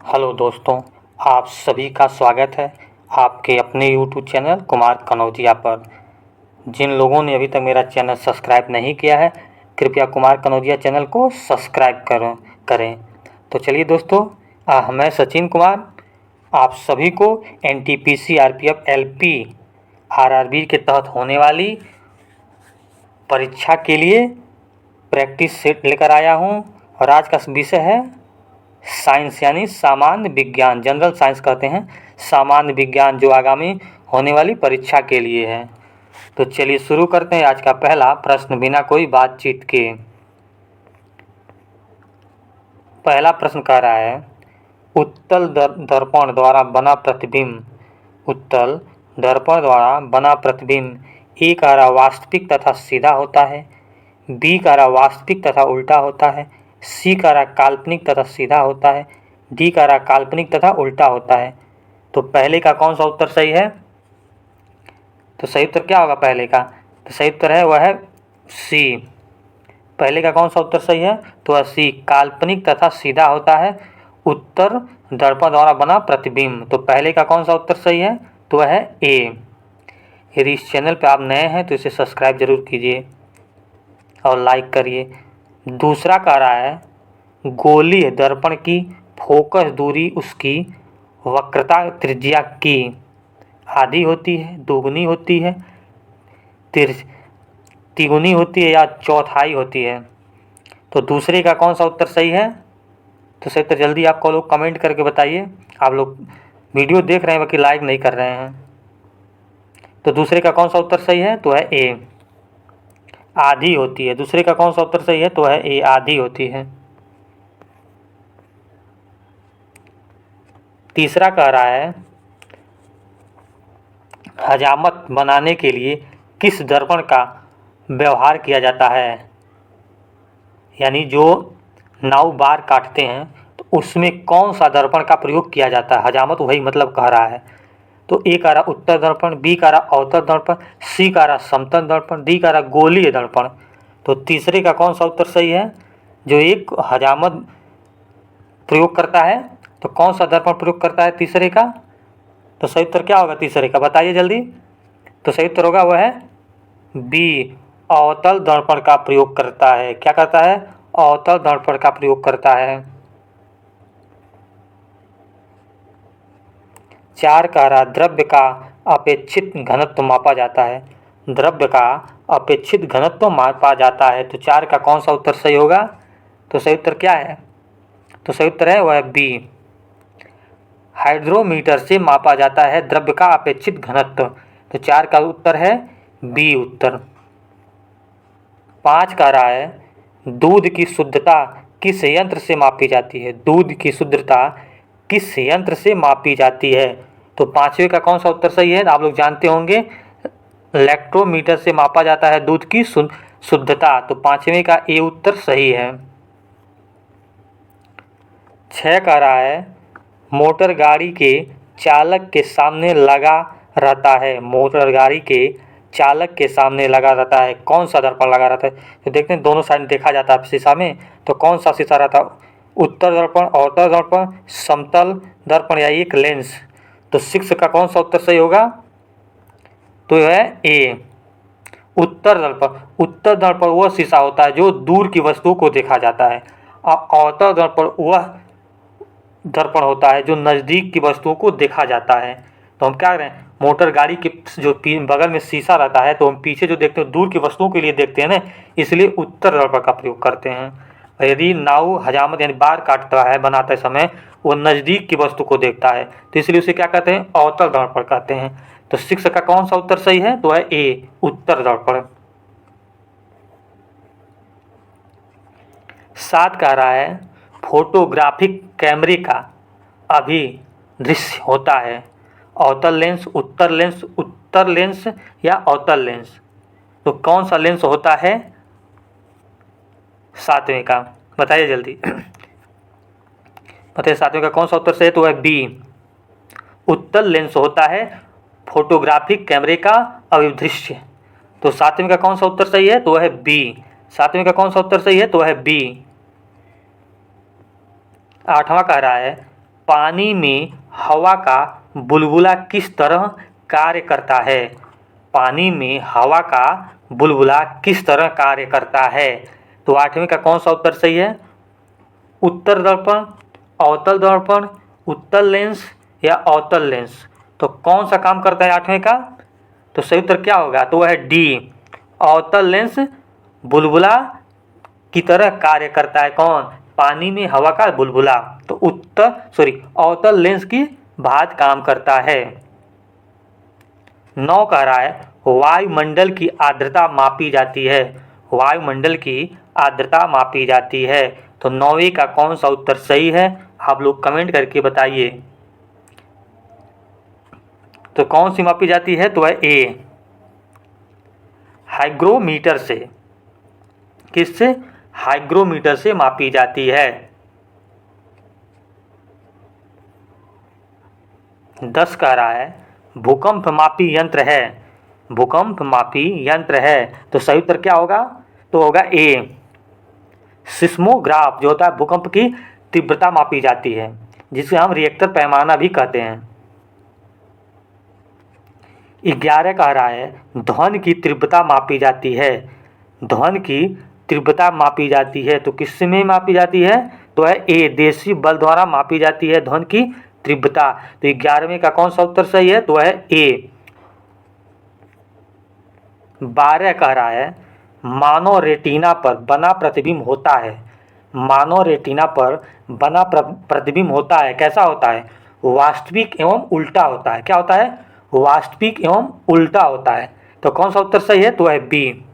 Hello दोस्तों, आप सभी का स्वागत है आपके अपने यूट्यूब चैनल कुमार कनौजिया पर। जिन लोगों ने अभी तक मेरा चैनल सब्सक्राइब नहीं किया है, कृपया कुमार कनौजिया चैनल को सब्सक्राइब करें। तो चलिए दोस्तों, मैं सचिन कुमार आप सभी को एनटीपीसी आरपीएफ एलपी आरआरबी के तहत होने वाली परीक्षा के लिए प्रैक्टिस सेट लेकर आया हूं। और आज का विषय है साइंस, यानी सामान्य विज्ञान, जनरल साइंस कहते हैं, सामान्य विज्ञान, जो आगामी होने वाली परीक्षा के लिए है। तो चलिए शुरू करते हैं आज का पहला प्रश्न बिना कोई बातचीत के। पहला प्रश्न कह रहा है, उत्तल दर्पण द्वारा बना प्रतिबिंब, उत्तल दर्पण द्वारा बना प्रतिबिंब ए का रहा वास्तविक तथा सीधा होता है, बी का रहा वास्तविक तथा उल्टा होता है, सी का रहा काल्पनिक तथा सीधा होता है, डी का रहा काल्पनिक तथा उल्टा होता है। तो पहले का कौन सा उत्तर सही है? तो सही उत्तर क्या होगा पहले का? तो सही उत्तर है वह है सी। पहले का कौन सा उत्तर सही है? तो वह सी, काल्पनिक तथा सीधा होता है उत्तर दर्पण द्वारा बना प्रतिबिंब। तो पहले का कौन सा उत्तर सही है? तो वह है ए। यदि इस चैनल पर आप नए हैं तो इसे सब्सक्राइब जरूर कीजिए और लाइक करिए। दूसरा कह रहा है, गोलीय दर्पण की फोकस दूरी उसकी वक्रता त्रिज्या की आधी होती है, दोगुनी होती है, तिगुनी होती है या चौथाई होती है। तो दूसरे का कौन सा उत्तर सही है? तो सही उत्तर जल्दी आपको लोग कमेंट करके बताइए। आप लोग वीडियो देख रहे हैं बाकी लाइक नहीं कर रहे हैं। तो दूसरे का कौन सा उत्तर सही है? तो है ए, आधी होती है। दूसरे का कौन सा उत्तर सही है? तो है ए, आधी होती है। तीसरा कह रहा है, हजामत बनाने के लिए किस दर्पण का व्यवहार किया जाता है? यानी जो नाव बार काटते हैं तो उसमें कौन सा दर्पण का प्रयोग किया जाता है? हजामत वही मतलब कह रहा है। तो ए का रहा उत्तर दर्पण, बी का रहा अवतल दर्पण, सी का रहा समतल दर्पण, डी का रहा गोलीय दर्पण। तो तीसरे का कौन सा उत्तर सही है? जो एक हजामत प्रयोग करता है तो कौन सा दर्पण प्रयोग करता है तीसरे का? तो सही उत्तर क्या होगा तीसरे का? बताइए जल्दी। तो सही उत्तर होगा वह है बी, अवतल दर्पण का प्रयोग करता है। क्या करता है? अवतल दर्पण का प्रयोग करता है। 4 कह रहा, द्रव्य का अपेक्षित घनत्व मापा जाता है। द्रव्य का अपेक्षित घनत्व मापा जाता है। तो 4 का कौन सा उत्तर सही होगा? तो सही उत्तर क्या है? तो सही उत्तर है वह बी, हाइड्रोमीटर से मापा जाता है द्रव्य का अपेक्षित घनत्व। तो 4 का उत्तर है बी उत्तर। 5 कह रहा है, दूध की शुद्धता किस यंत्र से मापी जाती है? दूध की शुद्धता किस यंत्र से मापी जाती है? तो 5वें का कौन सा उत्तर सही है? आप लोग जानते होंगे, लैक्टोमीटर से मापा जाता है दूध की शुद्धता। तो 5वें का ए उत्तर सही है। 6 कह रहा है, मोटर गाड़ी के चालक के सामने लगा रहता है। मोटर गाड़ी के चालक के सामने लगा रहता है, कौन सा दर्पण लगा रहता है? तो देखते हैं दोनों साइड देखा जाता है शीशा में, तो कौन सा शीशा रहता है? उत्तर दर्पण, अवतल दर्पण, समतल दर्पण या एक लेंस। तो 6 का कौन सा उत्तर सही होगा? तो यह है ए, उत्तर दर्पण। उत्तर दर्पण वह शीशा होता है जो दूर की वस्तुओं को देखा जाता है, और अवतल दर्पण वह दर्पण होता है जो नज़दीक की वस्तुओं को देखा जाता है। तो हम क्या करें, मोटर गाड़ी के जो बगल में शीशा रहता है तो हम पीछे जो देखते हैं दूर की वस्तुओं के लिए देखते हैं ना, इसलिए उत्तर दर्पण का प्रयोग करते हैं। और यदि नाव हजामत यानी बार काटता है बनाते समय, वो नज़दीक की वस्तु को देखता है तो इसलिए उसे क्या कहते हैं? अवतल दर्पण कहते हैं। तो 6 का कौन सा उत्तर सही है? तो है ए, उत्तर दर्पण। 7 कह रहा है, फोटोग्राफिक कैमरे का अभिदृश्य होता है अवतल लेंस, उत्तर लेंस या अवतल लेंस। तो कौन सा लेंस होता है 7वें का? बताइए जल्दी। बताइए 7वें का कौन सा उत्तर सही है? तो है बी, उत्तल लेंस होता है फोटोग्राफिक कैमरे का अभिदृश्य। तो 7वें का कौन सा उत्तर सही है? तो है बी। 7वें का कौन सा उत्तर सही है? तो है बी। 8वां कह रहा है, पानी में हवा का बुलबुला किस तरह कार्य करता है? पानी में हवा का बुलबुला किस तरह कार्य करता है? तो 8वें का कौन सा उत्तर सही है? उत्तर दर्पण, अवतल दर्पण, उत्तल लेंस या अवतल लेंस। तो कौन सा काम करता है 8वें का? तो सही उत्तर क्या होगा? तो वह है डी, अवतल लेंस बुलबुला की तरह कार्य करता है। कौन? पानी में हवा का बुलबुला। तो अवतल लेंस की भांति काम करता है। 9 कह रहा है वायुमंडल की आर्द्रता मापी जाती है। वायुमंडल की आर्द्रता मापी जाती है। तो 9वीं का कौन सा उत्तर सही है? आप लोग कमेंट करके बताइए। तो कौन सी मापी जाती है? तो है ए, हाइग्रोमीटर से। किससे? हाइग्रोमीटर से मापी जाती है। 10 कह रहा है भूकंप मापी यंत्र है। भूकंप मापी यंत्र है। तो सही उत्तर क्या होगा? तो होगा ए, सिस्मोग्राफ, जो होता है भूकंप की तीव्रता मापी जाती है, जिसे हम रिएक्टर पैमाना भी कहते हैं। 11 कह रहा है ध्वनि की तीव्रता मापी जाती है। ध्वनि की तीव्रता मापी जाती है। तो किस में मापी जाती है? तो है ए, देशी बल द्वारा मापी जाती है ध्वनि की तीव्रता। तो 11वें का कौन सा उत्तर सही है? तो है ए। 12 कह रहा है मानव रेटिना पर बना प्रतिबिंब होता है। मानव रेटिना पर बना प्रतिबिंब होता है। कैसा होता है? वास्तविक एवं उल्टा होता है। क्या होता है? वास्तविक एवं उल्टा होता है। तो कौन सा उत्तर सही है? तो है बी।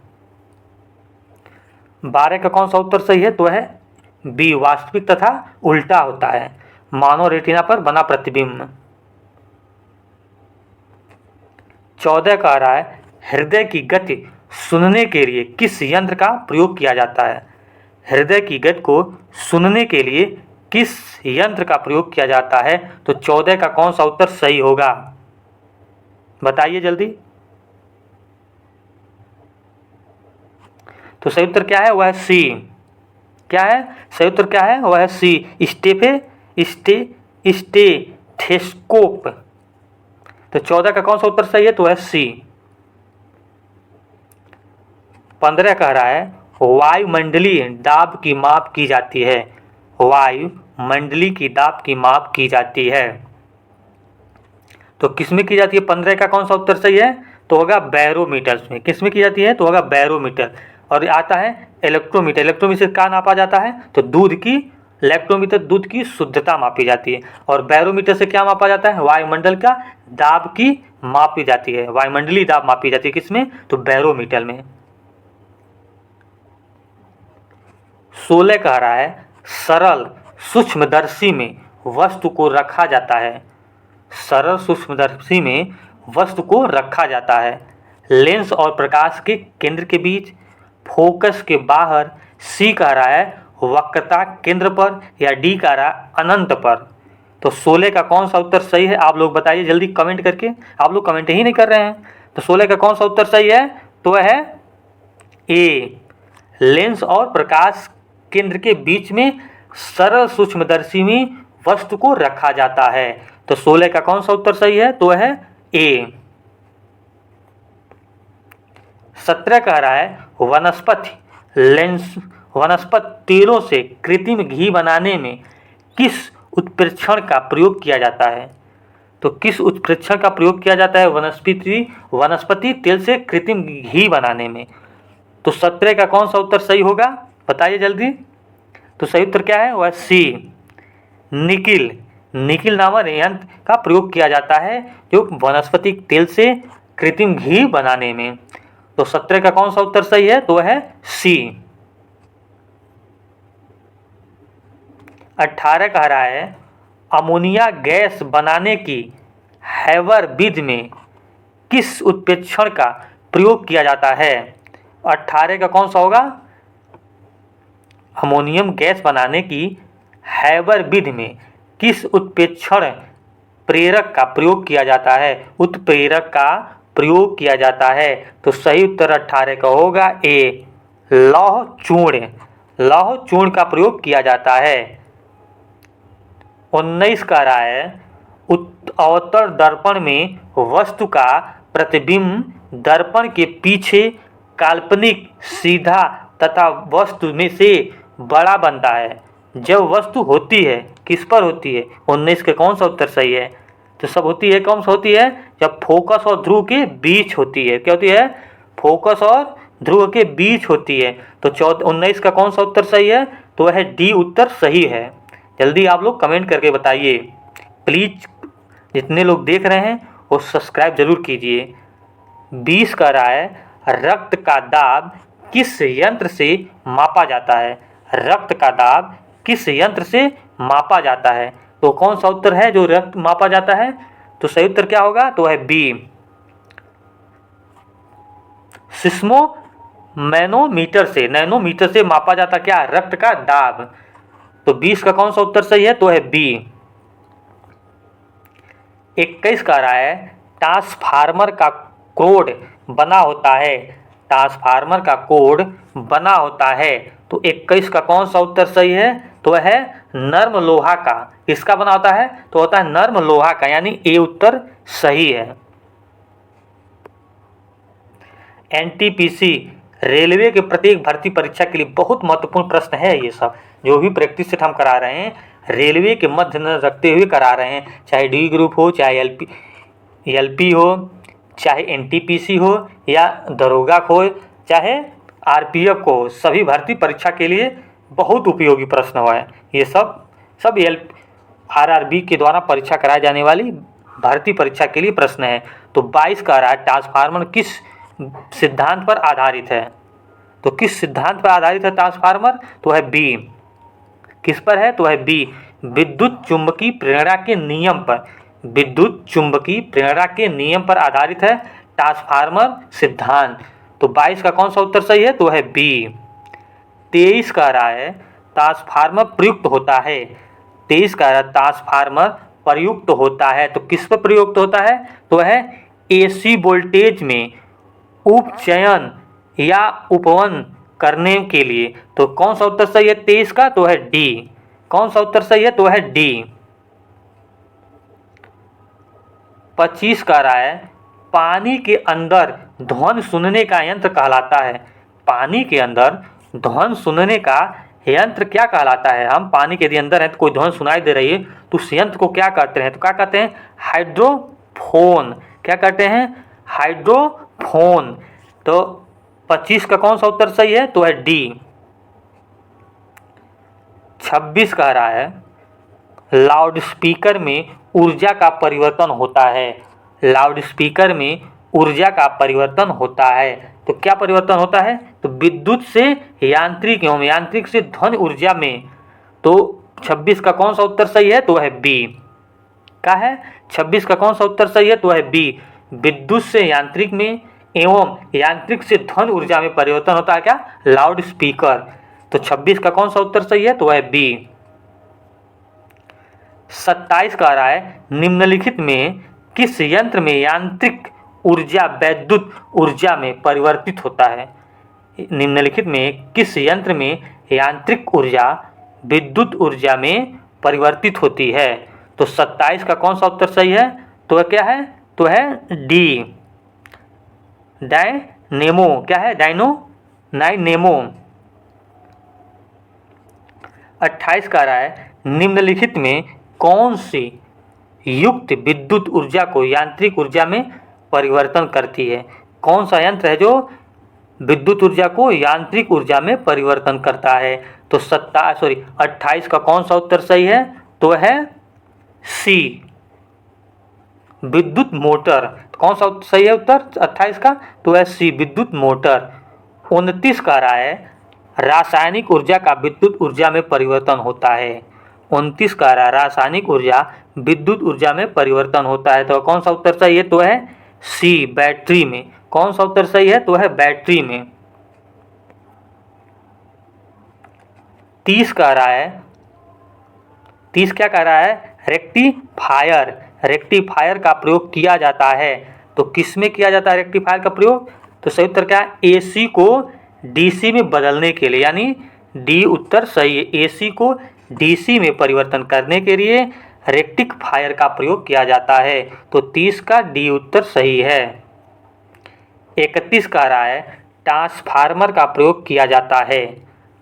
12 का कौन सा उत्तर सही है? तो है बी, वास्तविक तथा उल्टा होता है मानव रेटिना पर बना प्रतिबिंब। 14 कह रहा है हृदय की गति सुनने के लिए किस यंत्र का प्रयोग किया जाता है? हृदय की गति को सुनने के लिए किस यंत्र का प्रयोग किया जाता है? तो 14 का कौन सा उत्तर सही होगा? बताइए जल्दी। तो सही उत्तर क्या है? वह है सी। क्या है सही उत्तर? क्या है? वह है सी, स्टेथोस्कोप। तो 14 का कौन सा उत्तर सही है? तो है सी। 15 कह रहा है वायुमंडलीय दाब की माप की जाती है। वायुमंडलीय की दाब की माप की जाती है। तो किसमें की जाती है? 15 का कौन सा उत्तर सही है? तो होगा बैरोमीटर में। किसमें की जाती है? तो होगा बैरोमीटर। और आता है इलेक्ट्रोमीटर। इलेक्ट्रोमीटर से क्या नापा जाता है? तो इलेक्ट्रोमीटर दूध की शुद्धता मापी जाती है। और बैरोमीटर से क्या मापा जाता है? वायुमंडल का दाब की मापी जाती है। वायुमंडलीय दाब मापी जाती है किसमें? तो बैरोमीटर में। 16 कह रहा है सरल सूक्ष्मदर्शी में वस्तु को रखा जाता है। सरल सूक्ष्मदर्शी में वस्तु को रखा जाता है लेंस और प्रकाश के केंद्र के बीच, फोकस के बाहर। सी कह रहा है वक्रता केंद्र पर, या डी कह रहा है अनंत पर। तो 16 का कौन सा उत्तर सही है? आप लोग बताइए जल्दी कमेंट करके। आप लोग कमेंट ही नहीं कर रहे हैं। तो 16 का कौन सा उत्तर सही है? तो वह है ए, लेंस और प्रकाश केंद्र के बीच में सरल सूक्ष्मदर्शी में वस्तु को रखा जाता है। तो 16 का कौन सा उत्तर सही है? तो वह है ए। 17 कह रहा है वनस्पति तेलों से कृत्रिम घी बनाने में किस उत्प्रेक्षण का प्रयोग किया जाता है? तो किस उत्प्रेक्षण का प्रयोग किया जाता है वनस्पति तेल से कृत्रिम घी बनाने में? तो 17 का कौन सा उत्तर सही होगा? बताइए जल्दी। तो सही उत्तर क्या है? वह सी, निकिल नामक यंत्र का प्रयोग किया जाता है जो वनस्पति तेल से कृत्रिम घी बनाने में। तो 17 का कौन सा उत्तर सही है? तो है सी। 18 कह रहा है अमोनिया गैस बनाने की हैवर विधि में किस उत्प्रेक्षण का प्रयोग किया जाता है? 18 का कौन सा होगा? अमोनियम गैस बनाने की हैवर विधि में किस उत्प्रेक्षण प्रेरक का प्रयोग किया जाता है? उत्प्रेरक का प्रयोग किया जाता है। तो सही उत्तर 18 का होगा ए, लौह चूर्ण। लौह चूर्ण का प्रयोग किया जाता है। 19 कह रहा है अवतल दर्पण में वस्तु का प्रतिबिंब दर्पण के पीछे काल्पनिक सीधा तथा वस्तु में से बड़ा बनता है जब वस्तु होती है। किस पर होती है? 19 के कौन सा उत्तर सही है? तो सब होती है, कौन सा होती है? जब फोकस और ध्रुव के बीच होती है। क्या होती है? फोकस और ध्रुव के बीच होती है। तो 19 का कौन सा उत्तर सही है? तो वह डी उत्तर सही है। जल्दी आप लोग कमेंट करके बताइए। प्लीज जितने लोग देख रहे हैं वो सब्सक्राइब जरूर कीजिए। 20 का रहा है रक्त का दाब किस यंत्र से मापा जाता है? रक्त का दाब किस यंत्र से मापा जाता है? तो कौन सा उत्तर है जो रक्त मापा जाता है? तो सही उत्तर क्या होगा? तो है बी, सिस्मो मैनोमीटर से, नैनोमीटर से मापा जाता क्या? रक्त का दाब। तो 20 का कौन सा उत्तर सही है? तो है बी। 21 का रहा है ट्रांसफार्मर का कोड बना होता है। ट्रांसफार्मर का कोड बना होता है। तो 21 का कौन सा उत्तर सही है? तो वह है नर्म लोहा का। किसका बना होता है? तो होता है नर्म लोहा का, यानी ए उत्तर सही है। एनटीपीसी रेलवे के प्रत्येक भर्ती परीक्षा के लिए बहुत महत्वपूर्ण प्रश्न है। ये सब जो भी प्रैक्टिस सेट हम करा रहे हैं रेलवे के मध्य नजर रखते हुए करा रहे हैं, चाहे डी ग्रुप हो, चाहे एलपी हो, चाहे एनटीपीसी हो या दरोगा हो, चाहे आरपीएफ को, सभी भर्ती परीक्षा के लिए बहुत उपयोगी प्रश्न हुआ है। ये सब आरआरबी के द्वारा परीक्षा कराई जाने वाली भर्ती परीक्षा के लिए प्रश्न है। तो 22 का रहा है ट्रांसफार्मर किस सिद्धांत पर आधारित है? तो किस सिद्धांत पर आधारित है ट्रांसफार्मर? तो है बी। किस पर है? तो है बी, विद्युत चुंबकीय प्रेरणा के नियम पर। विद्युत चुंबकीय प्रेरणा के नियम पर आधारित है ट्रांसफार्मर सिद्धांत। तो 22 का कौन सा उत्तर सही है? तो है बी। 23 का रहा है ट्रांसफार्मर प्रयुक्त होता है। 23 का रहा ट्रांसफार्मर प्रयुक्त होता है। तो किस पर प्रयुक्त होता है? तो है एसी वोल्टेज में उपचयन या उपवन करने के लिए। तो कौन सा उत्तर सही है 23 का? तो है डी। कौन सा उत्तर सही है? तो है डी। 25 का रहा है पानी के अंदर ध्वनि सुनने का यंत्र कहलाता है। पानी के अंदर ध्वनि सुनने का यंत्र क्या कहलाता है? हम पानी के अंदर हैं तो कोई ध्वनि सुनाई दे रही है तो उस यंत्र को क्या कहते हैं? तो क्या कहते हैं? हाइड्रोफोन। क्या कहते हैं? हाइड्रोफोन। तो 25 का कौन सा उत्तर सही है? तो है डी। 26 कह रहा है लाउडस्पीकर में ऊर्जा का परिवर्तन होता है। लाउडस्पीकर में ऊर्जा का परिवर्तन होता है। तो क्या परिवर्तन होता है? तो विद्युत से यांत्रिक एवं यांत्रिक से ध्वनि ऊर्जा में। तो 26 का कौन सा उत्तर सही है? तो है बी। क्या है? 26 का कौन सा उत्तर सही है? तो है बी, विद्युत से यांत्रिक में एवं यांत्रिक से ध्वनि ऊर्जा में परिवर्तन होता है क्या? Loud speaker. तो 26 का कौन सा उत्तर सही है? तो है बी। 27 का रहा है निम्नलिखित में किस यंत्र में यांत्रिक ऊर्जा वैद्युत ऊर्जा में परिवर्तित होता है? निम्नलिखित में किस यंत्र में यांत्रिक ऊर्जा विद्युत ऊर्जा में परिवर्तित होती है? तो 27 का कौन सा उत्तर सही है? तो क्या है? तो है डी, डायनेमो। क्या है? डायनेमो। 28 का रहा है निम्नलिखित में कौन सी युक्त विद्युत ऊर्जा को यांत्रिक ऊर्जा में परिवर्तन करती है? कौन सा यंत्र है जो विद्युत ऊर्जा को यांत्रिक ऊर्जा में परिवर्तन करता है? तो 28 का कौन सा उत्तर सही है? तो है सी, विद्युत मोटर। कौन सा सही है उत्तर 28 का? तो है सी, विद्युत मोटर। 29 का रहा है रासायनिक ऊर्जा का विद्युत ऊर्जा में परिवर्तन होता है। 29 का रहा रासायनिक ऊर्जा विद्युत ऊर्जा में परिवर्तन होता है। तो कौन सा उत्तर सही है? तो है सी, बैटरी में। कौन सा उत्तर सही है? तो है बैटरी में। 30 का रहा है 30 क्या कह रहा है? रेक्टिफायर। रेक्टिफायर का प्रयोग किया जाता है। तो किस में किया जाता है रेक्टिफायर का प्रयोग? तो सही उत्तर क्या है? एसी को डीसी में बदलने के लिए, यानी डी उत्तर सही है। एसी को डीसी में परिवर्तन करने के लिए रेक्टिफायर का प्रयोग किया जाता है। तो 30 का डी उत्तर सही है। 31 कह रहा है ट्रांसफार्मर का प्रयोग किया जाता है।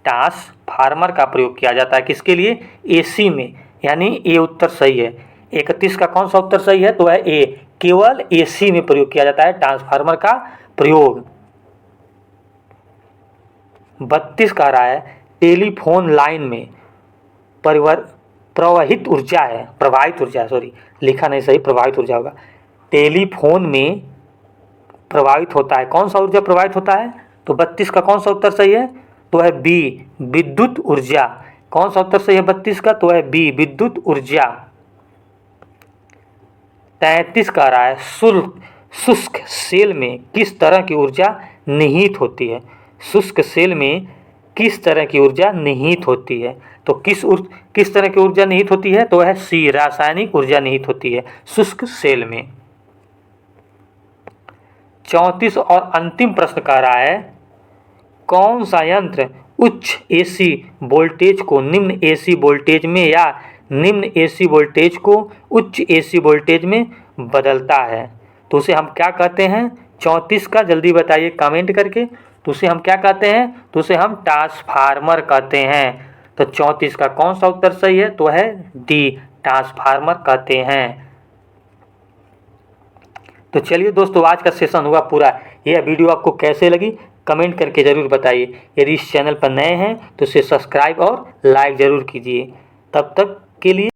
ट्रांसफार्मर का प्रयोग किया जाता है किसके लिए? एसी में, यानी ए उत्तर सही है। 31 का कौन सा उत्तर सही है? तो है ए, केवल एसी में प्रयोग किया जाता है ट्रांसफार्मर का प्रयोग। 32 कह रहा है टेलीफोन लाइन में प्रवाहित ऊर्जा है, लिखा नहीं सही, प्रवाहित ऊर्जा होगा। टेलीफोन में प्रवाहित होता है, कौन सा ऊर्जा प्रवाहित होता है? तो 32 का कौन सा उत्तर सही है? तो है बी, विद्युत ऊर्जा। कौन सा उत्तर सही है 32 का? तो है बी, विद्युत ऊर्जा। 33 कह रहा है शुष्क सेल में किस तरह की ऊर्जा निहित होती है? शुष्क सेल में किस तरह की ऊर्जा निहित होती है? तो किस तरह की ऊर्जा निहित होती है? तो है सी, रासायनिक ऊर्जा निहित होती है शुष्क सेल में। 34 और अंतिम प्रश्न कह रहा है कौन सा यंत्र उच्च एसी वोल्टेज को निम्न एसी वोल्टेज में या निम्न एसी वोल्टेज को उच्च एसी वोल्टेज में बदलता है? तो उसे हम क्या कहते हैं? 34 का जल्दी बताइए कमेंट करके। तो उसे हम क्या कहते हैं? तो उसे हम ट्रांसफार्मर कहते हैं। तो 34 का कौन सा उत्तर सही है? तो है डी, ट्रांसफार्मर कहते हैं। तो चलिए दोस्तों, आज का सेशन हुआ पूरा। यह वीडियो आपको कैसे लगी कमेंट करके ज़रूर बताइए। यदि इस चैनल पर नए हैं तो इसे सब्सक्राइब और लाइक ज़रूर कीजिए। तब तक के लिए